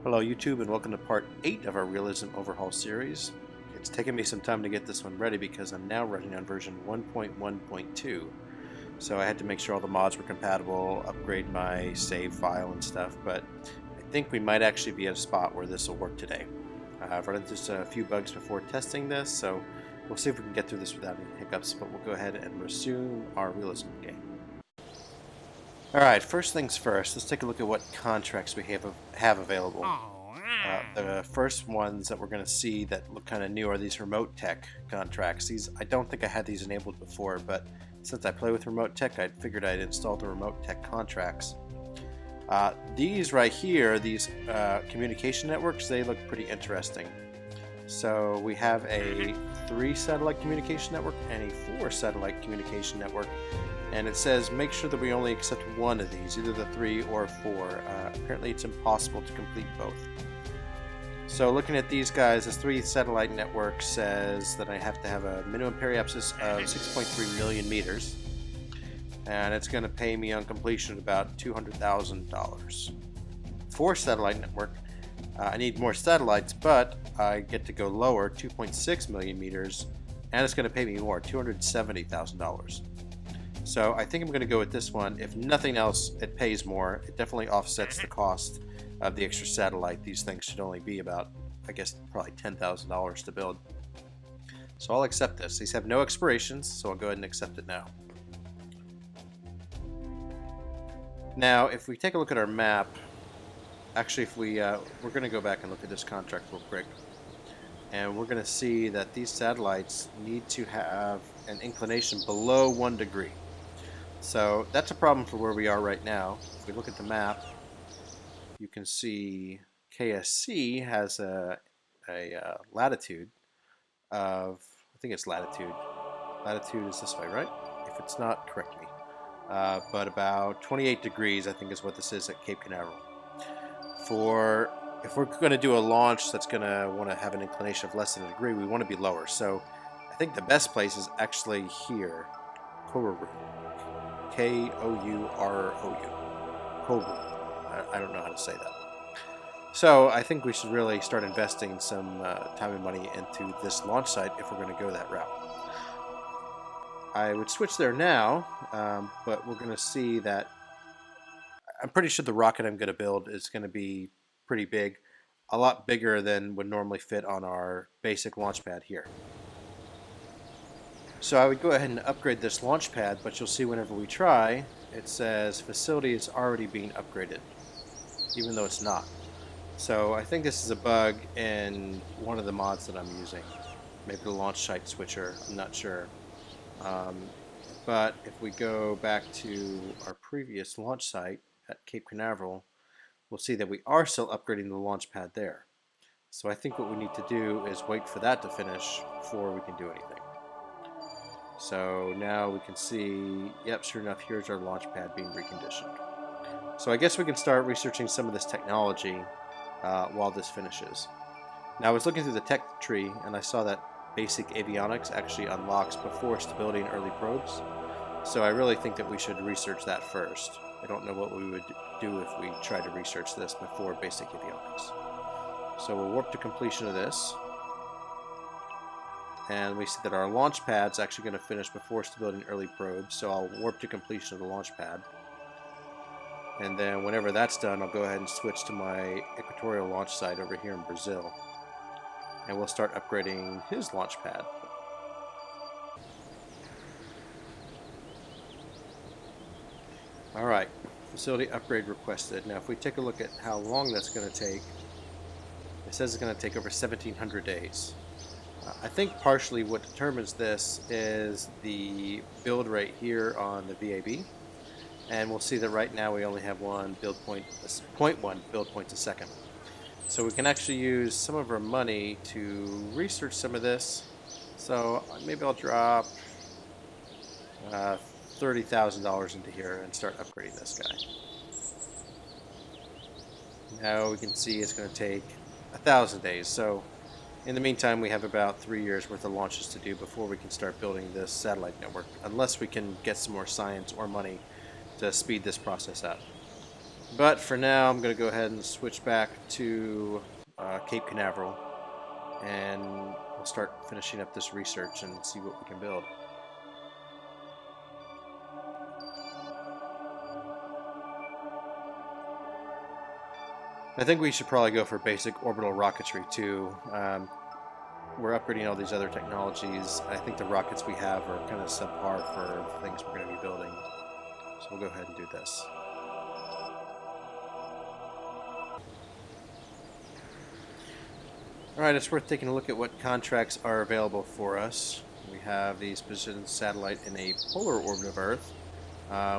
Hello YouTube and welcome to part 8 of our Realism Overhaul series. It's taken me some time to get this one ready because I'm now running on version 1.1.2. So I had to make sure all the mods were compatible, upgrade my save file and stuff, but I think we might actually be at a spot where this will work today. I've run into a few bugs before testing this, so we'll see if we can get through this without any hiccups, but we'll go ahead and resume our Realism game. Alright, first things first, let's take a look at what contracts we have available. The first ones that we're going to see that look kind of new are these remote tech contracts. I don't think I had these enabled before, but since I play with remote tech, I figured I'd install the remote tech contracts. These right here, these communication networks, they look pretty interesting. So we have a 3 satellite communication network and a 4 satellite communication network. And it says make sure that we only accept one of these, either the 3 or 4. Apparently it's impossible to complete both. So looking at these guys, this 3 satellite network says that I have to have a minimum periapsis of 6.3 million meters. And it's going to pay me on completion about $200,000. 4 satellite network, I need more satellites, but I get to go lower, 2.6 million meters, and it's going to pay me more, $270,000. So I think I'm going to go with this one. If nothing else, it pays more. It definitely offsets the cost of the extra satellite. These things should only be about, I guess, probably $10,000 to build. So I'll accept this. These have no expirations, so I'll go ahead and accept it now. Now, if we take a look at our map, actually, if we're going to go back and look at this contract real quick, and we're going to see that these satellites need to have an inclination below 1 degree. So that's a problem for where we are right now. If we look at the map, you can see KSC has a latitude of, I think it's latitude. Latitude is this way, right? If it's not, correct me. But about 28 degrees, I think, is what this is at Cape Canaveral. If we're going to do a launch that's going to want to have an inclination of less than a degree, we want to be lower. So I think the best place is actually here, Kourou. Kourou. Kourou. I don't know how to say that. So I think we should really start investing some time and money into this launch site if we're going to go that route. I would switch there now, but we're going to see that I'm pretty sure the rocket I'm going to build is going to be pretty big, a lot bigger than would normally fit on our basic launch pad here. So I would go ahead and upgrade this launch pad, but you'll see whenever we try, it says facility is already being upgraded, even though it's not. So I think this is a bug in one of the mods that I'm using. Maybe the launch site switcher, I'm not sure. But if we go back to our previous launch site at Cape Canaveral, we'll see that we are still upgrading the launch pad there. So I think what we need to do is wait for that to finish before we can do anything. So now we can see, yep, sure enough, here's our launch pad being reconditioned. So I guess we can start researching some of this technology while this finishes. Now I was looking through the tech tree and I saw that basic avionics actually unlocks before stability and early probes. So I really think that we should research that first. I don't know what we would do if we tried to research this before basic avionics. So we'll warp to completion of this. And we see that our launch pad's actually going to finish before stability and early probes. So I'll warp to completion of the launch pad. And then whenever that's done, I'll go ahead and switch to my equatorial launch site over here in Brazil. And we'll start upgrading his launch pad. Alright, facility upgrade requested. Now if we take a look at how long that's going to take, it says it's going to take over 1,700 days. I think partially what determines this is the build rate here on the VAB. And we'll see that right now we only have 0.1 build points a second. So we can actually use some of our money to research some of this. So maybe I'll drop $30,000 into here and start upgrading this guy. Now we can see it's going to take 1,000 days. So in the meantime, we have about 3 years worth of launches to do before we can start building this satellite network, unless we can get some more science or money to speed this process up. But for now, I'm going to go ahead and switch back to Cape Canaveral, and we'll start finishing up this research and see what we can build. I think we should probably go for basic orbital rocketry too. We're upgrading all these other technologies. I think the rockets we have are kind of subpar for things we're going to be building. So we'll go ahead and do this. Alright, it's worth taking a look at what contracts are available for us. We have these position satellite in a polar orbit of Earth.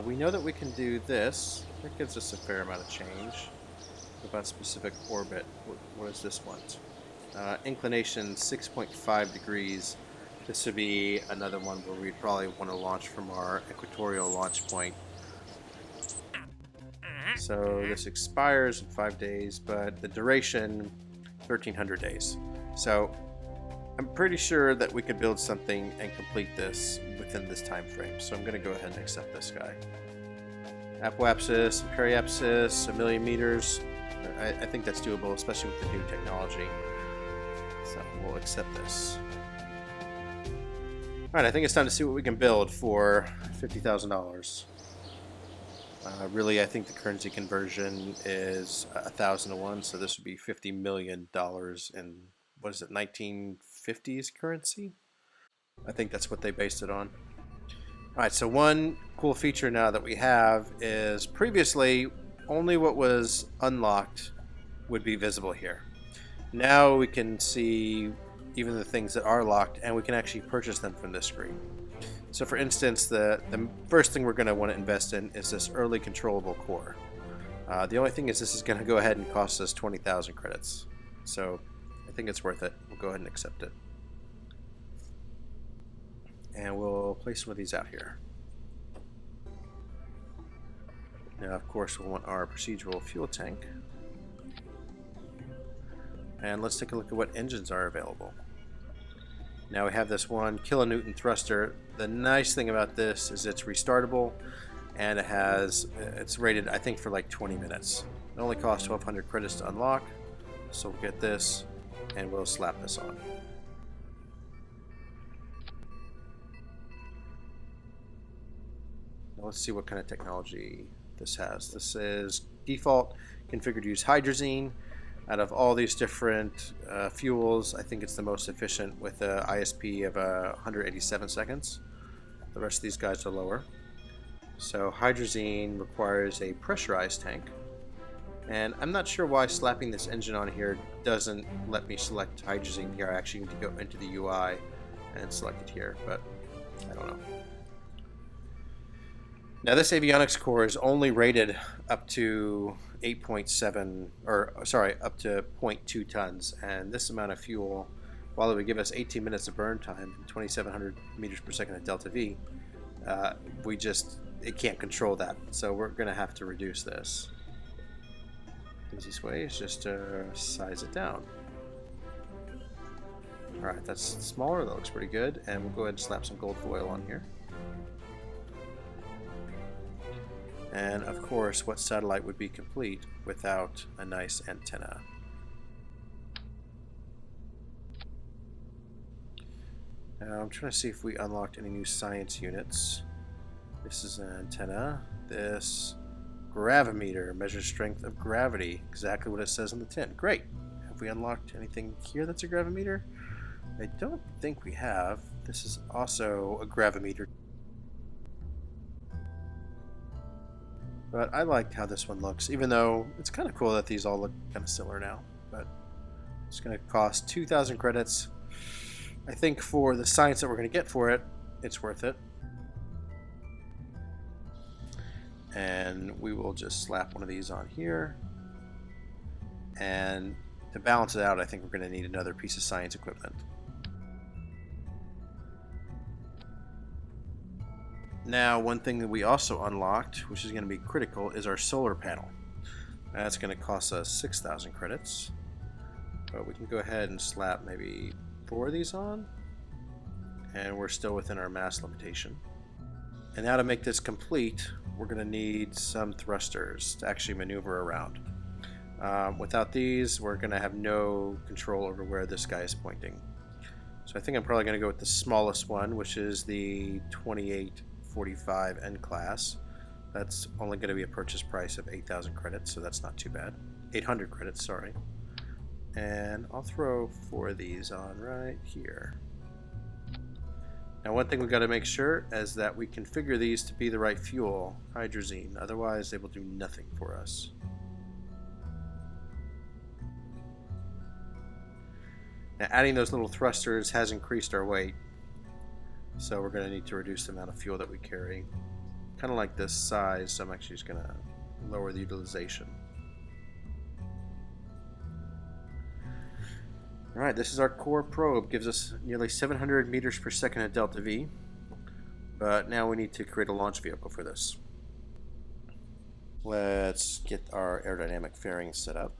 We know that we can do this. That gives us a fair amount of change. About specific orbit. What is this one? Inclination 6.5 degrees. This would be another one where we'd probably want to launch from our equatorial launch point. So this expires in 5 days, but the duration 1,300 days. So I'm pretty sure that we could build something and complete this within this time frame. So I'm going to go ahead and accept this guy. Apoapsis and periapsis, 1,000,000 meters. I think that's doable, especially with the new technology. So we'll accept this. Alright, I think it's time to see what we can build for $50,000. Really, I think the currency conversion is 1,000 to 1, so this would be $50 million in, what is it, 1950s currency? I think that's what they based it on. Alright, so one cool feature now that we have is previously only what was unlocked would be visible here. Now we can see even the things that are locked, and we can actually purchase them from this screen. So for instance, the first thing we're going to want to invest in is this early controllable core. The only thing is this is going to go ahead and cost us 20,000 credits. So I think it's worth it. We'll go ahead and accept it. And we'll place some of these out here. Now, of course, we'll want our procedural fuel tank. And let's take a look at what engines are available. Now we have this 1 kilonewton thruster. The nice thing about this is it's restartable, and it's rated, I think, for like 20 minutes. It only costs 1,200 credits to unlock, so we'll get this, and we'll slap this on. Now let's see what kind of technology this has. This is default configured to use hydrazine. Out of all these different fuels, I think it's the most efficient with an ISP of 187 seconds. The rest of these guys are lower. So hydrazine requires a pressurized tank. And I'm not sure why slapping this engine on here doesn't let me select hydrazine here. I actually need to go into the UI and select it here, but I don't know. Now this avionics core is only rated up to 8.7, or sorry, up to 0.2 tons, and this amount of fuel, while it would give us 18 minutes of burn time and 2,700 meters per second at delta V, it can't control that, so we're going to have to reduce this. The easiest way is just to size it down. Alright, that's smaller, that looks pretty good, and we'll go ahead and slap some gold foil on here. And of course, what satellite would be complete without a nice antenna? Now I'm trying to see if we unlocked any new science units. This is an antenna. This gravimeter measures strength of gravity. Exactly what it says on the tin. Great. Have we unlocked anything here that's a gravimeter? I don't think we have. This is also a gravimeter. But I like how this one looks, even though it's kind of cool that these all look kind of similar now. But it's going to cost 2,000 credits. I think for the science that we're going to get for it, it's worth it. And we will just slap one of these on here. And to balance it out, I think we're going to need another piece of science equipment. Now, one thing that we also unlocked, which is going to be critical, is our solar panel. That's going to cost us 6,000 credits. But we can go ahead and slap maybe 4 of these on. And we're still within our mass limitation. And now to make this complete, we're going to need some thrusters to actually maneuver around. Without these, we're going to have no control over where this guy is pointing. So I think I'm probably going to go with the smallest one, which is the 2845 N class. That's only going to be a purchase price of 8,000 credits, so that's not too bad. 800 credits, sorry. And I'll throw 4 of these on right here. Now, one thing we've got to make sure is that we configure these to be the right fuel, hydrazine. Otherwise, they will do nothing for us. Now, adding those little thrusters has increased our weight, so we're going to need to reduce the amount of fuel that we carry. Kind of like this size, so I'm actually just going to lower the utilization. Alright, this is our core probe. Gives us nearly 700 meters per second at delta V. But now we need to create a launch vehicle for this. Let's get our aerodynamic fairing set up.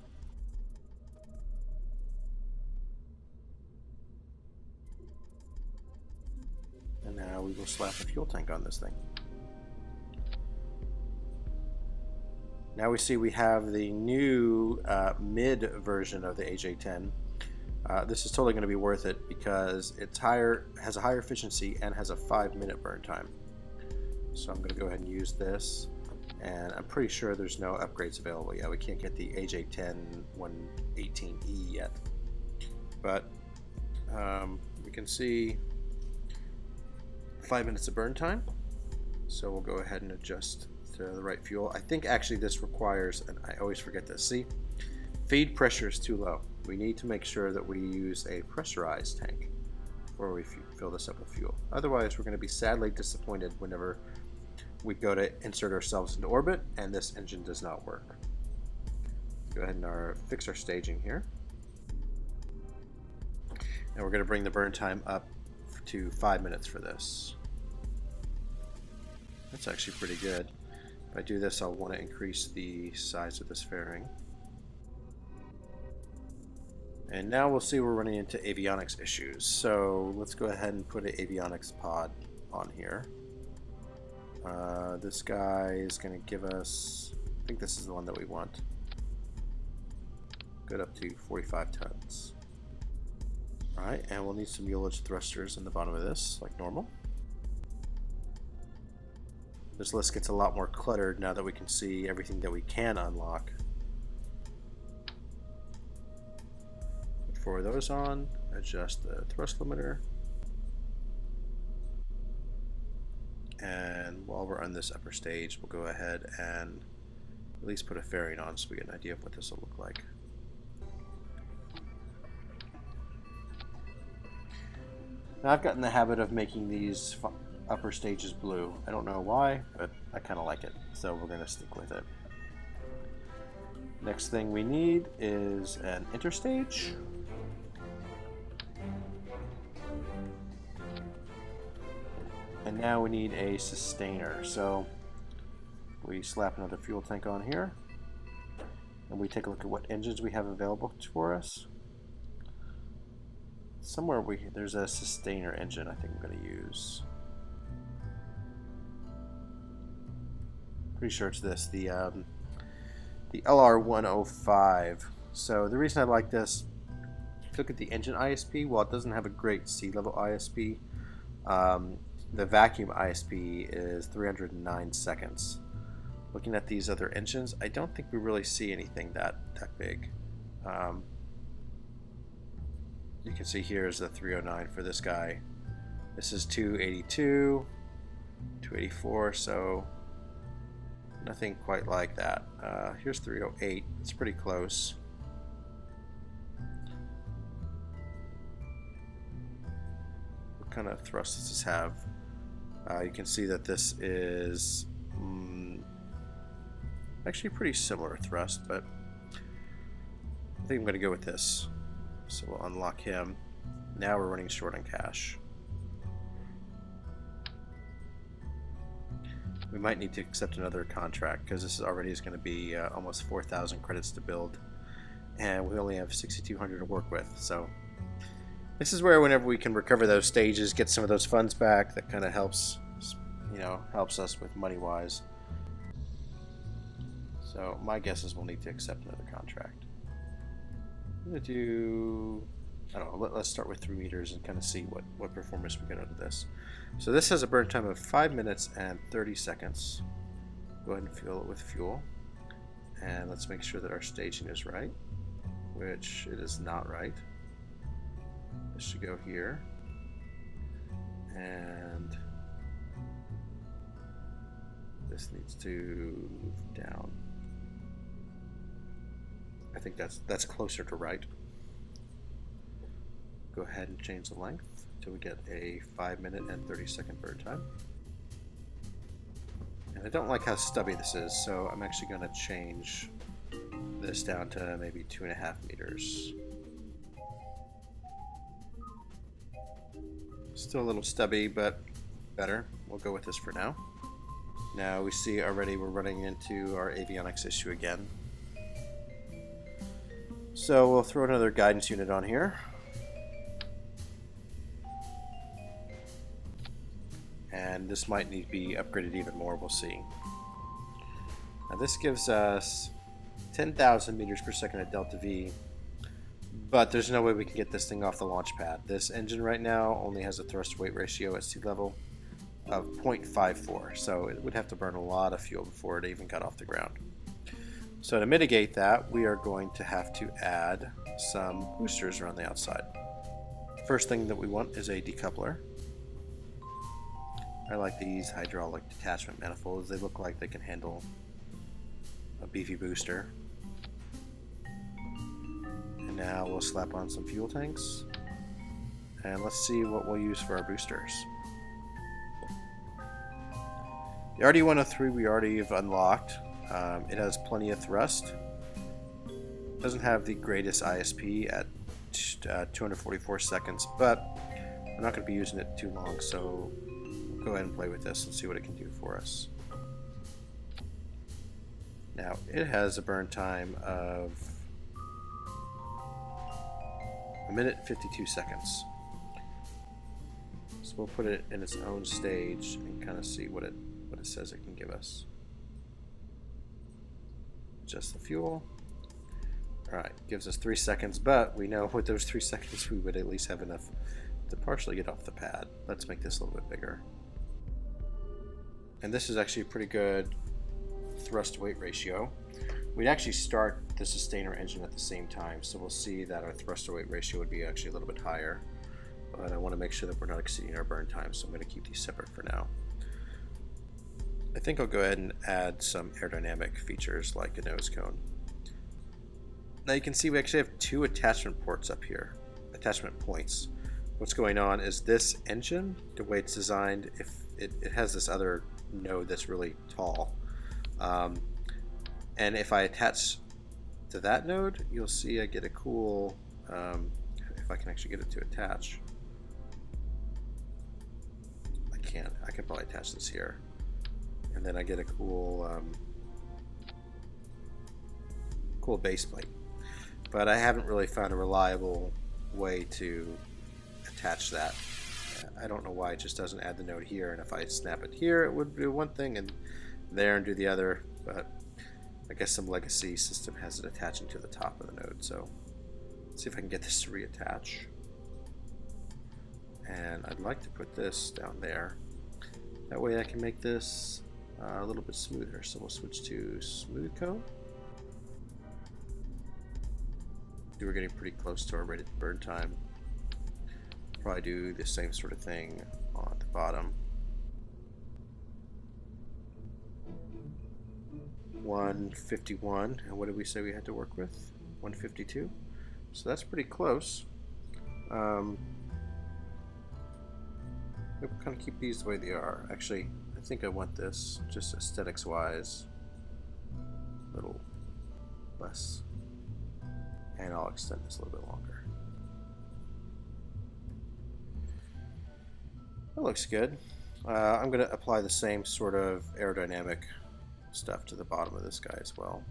And now we will slap a fuel tank on this thing. Now we see we have the new mid version of the AJ10. This is totally going to be worth it because it's has a higher efficiency and has a 5-minute burn time. So I'm going to go ahead and use this, and I'm pretty sure there's no upgrades available yet. We can't get the AJ10 118E yet, but we can see 5 minutes of burn time. So we'll go ahead and adjust to the right fuel. I think actually this requires, and I always forget this, see, feed pressure is too low. We need to make sure that we use a pressurized tank before we fill this up with fuel. Otherwise, we're going to be sadly disappointed whenever we go to insert ourselves into orbit and this engine does not work. Go ahead and fix our staging here. And we're going to bring the burn time up to 5 minutes for this. That's actually pretty good. If I do this, I'll want to increase the size of this fairing. And now we'll see we're running into avionics issues. So let's go ahead and put an avionics pod on here. This guy is going to give us, I think this is the one that we want. Good, up to 45 tons. Alright, and we'll need some ullage thrusters in the bottom of this, like normal. This list gets a lot more cluttered now that we can see everything that we can unlock. For those on, adjust the thrust limiter, and while we're on this upper stage, we'll go ahead and at least put a fairing on so we get an idea of what this will look like. Now I've gotten the habit of making these upper stages blue. I don't know why, but I kind of like it, so we're going to stick with it. Next thing we need is an interstage. And now we need a sustainer. So we slap another fuel tank on here, and we take a look at what engines we have available for us. Somewhere there's a sustainer engine I think I'm going to use. Pretty sure it's this, the LR105. So the reason I like this, look at the engine ISP. While it doesn't have a great sea level ISP, the vacuum ISP is 309 seconds. Looking at these other engines, I don't think we really see anything that big. You can see here is the 309 for this guy. This is 282, 284, so nothing quite like that. Here's 308. It's pretty close. What kind of thrust does this have? You can see that this is actually pretty similar thrust, but I think I'm going to go with this. So we'll unlock him. Now we're running short on cash. We might need to accept another contract because this already is going to be almost 4,000 credits to build, and we only have 6,200 to work with. So this is where whenever we can recover those stages, get some of those funds back, that kind of helps, helps us with money-wise. So my guess is we'll need to accept another contract. I'm going to do, I don't know, let's start with 3 meters and kind of see what performance we get out of this. So this has a burn time of 5 minutes and 30 seconds. Go ahead and fill it with fuel. And let's make sure that our staging is right, which it is not right. This should go here. And this needs to move down. I think that's closer to right. Go ahead and change the length until we get a 5 minute and 30 second burn time. And I don't like how stubby this is, so I'm actually going to change this down to maybe 2.5 meters. Still a little stubby, but better. We'll go with this for now. Now we see already we're running into our avionics issue again. So we'll throw another guidance unit on here. And this might need to be upgraded even more, we'll see. Now this gives us 10,000 meters per second at delta V, but there's no way we can get this thing off the launch pad. This engine right now only has a thrust weight ratio at sea level of 0.54, so it would have to burn a lot of fuel before it even got off the ground. So to mitigate that, we are going to have to add some boosters around the outside. First thing that we want is a decoupler. I like these hydraulic detachment manifolds. They look like they can handle a beefy booster. And now we'll slap on some fuel tanks. And let's see what we'll use for our boosters. The RD-103 we already have unlocked. It has plenty of thrust. Doesn't have the greatest ISP at 244 seconds, but I'm not going to be using it too long, so we'll go ahead and play with this and see what it can do for us. Now, it has a burn time of 1 minute 52 seconds. So we'll put it in its own stage and kind of see what it says it can give us. Just the fuel. Alright, gives us 3 seconds, but we know with those 3 seconds we would at least have enough to partially get off the pad. Let's make this a little bit bigger. And this is actually a pretty good thrust weight ratio. We'd actually start the sustainer engine at the same time, so we'll see that our thrust to weight ratio would be actually a little bit higher. But I want to make sure that we're not exceeding our burn time, so I'm going to keep these separate for now. I think I'll go ahead and add some aerodynamic features like a nose cone. Now you can see we actually have 2 attachment ports up here, attachment points. What's going on is this engine, the way it's designed, if it has this other node that's really tall. And if I attach to that node, you'll see I get a cool, if I can actually get it to attach. I can't. I can probably attach this here. And then I get a cool, cool base plate. But I haven't really found a reliable way to attach that. I don't know why it just doesn't add the node here, and if I snap it here it would do one thing and there and do the other, but I guess some legacy system has it attaching to the top of the node. So let's see if I can get this to reattach. And I'd like to put this down there. That way I can make this a little bit smoother. So we'll switch to smooth cone. We're getting pretty close to our rated burn time. Probably do the same sort of thing on the bottom. 151, and what did we say we had to work with? 152. So that's pretty close. We'll kind of keep these the way they are. Actually, I think I want this just aesthetics wise a little less, and I'll extend this a little bit longer. That looks good. I'm going to apply the same sort of aerodynamic stuff to the bottom of this guy as well.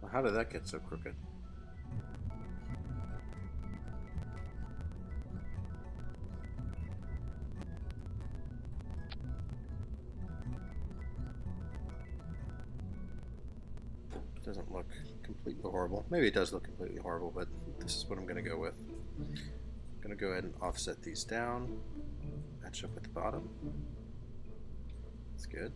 Well, how did that get so crooked? doesn't look completely horrible. Maybe it does look completely horrible, but this is what I'm going to go with. I'm going to go ahead and offset these down, match up with the bottom. That's good.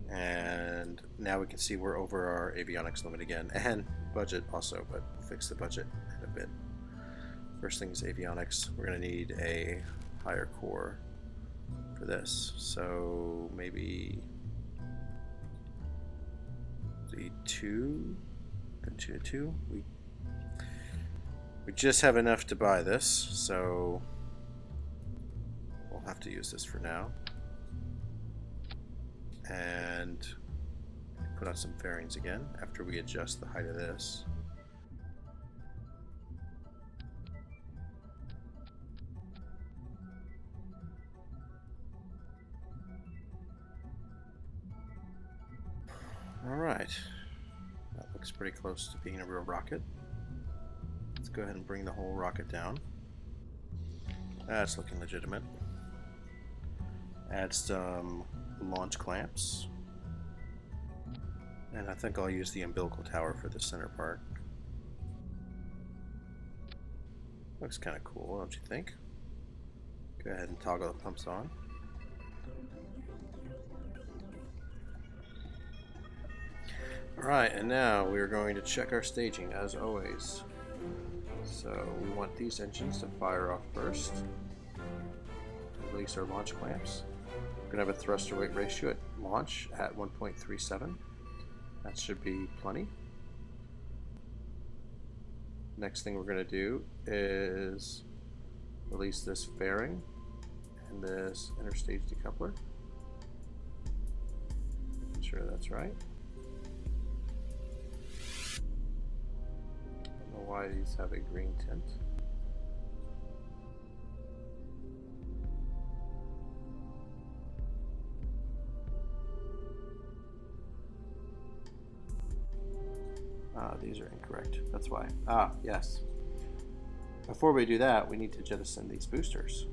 And now we can see we're over our avionics limit again, and budget also, but we'll fix the budget in a bit. First thing is avionics. We're going to need a higher core for this, so maybe the 2, continue 2. We just have enough to buy this, so we'll have to use this for now. And put on some fairings again after we adjust the height of this. Alright, that looks pretty close to being a real rocket. Let's go ahead and bring the whole rocket down. That's looking legitimate. Add some launch clamps. And I think I'll use the umbilical tower for the center part. Looks kind of cool, don't you think? Go ahead and toggle the pumps on. Alright, and now we're going to check our staging as always. So we want these engines to fire off first. Release our launch clamps. We're going to have a thruster weight ratio at launch at 1.37. That should be plenty. Next thing we're going to do is release this fairing and this interstage decoupler. Make sure that's right. Why these have a green tint. These are incorrect. That's why. Yes. Before we do that, we need to jettison these boosters.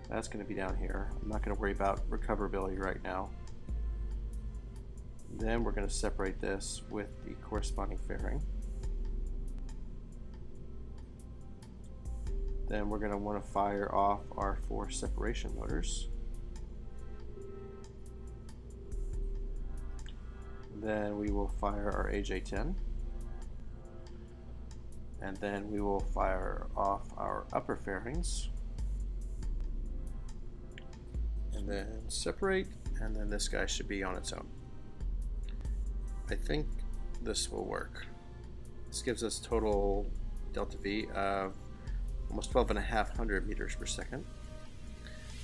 That's going to be down here. I'm not going to worry about recoverability right now. Then we're going to separate this with the corresponding fairing. Then we're going to want to fire off our 4 separation motors. Then we will fire our AJ10. And then we will fire off our upper fairings. And then separate, and then this guy should be on its own. I think this will work. This gives us total delta V of almost 12,500 meters per second.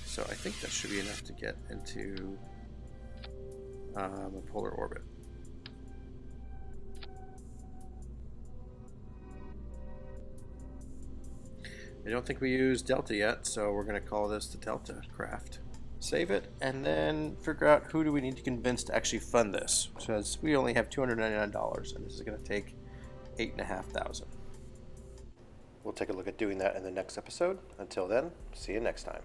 So I think that should be enough to get into a polar orbit. I don't think we used Delta yet, so we're going to call this the Delta craft. Save it, and then figure out who do we need to convince to actually fund this, because we only have $299, and this is going to take $8,500. We'll take a look at doing that in the next episode. Until then, see you next time.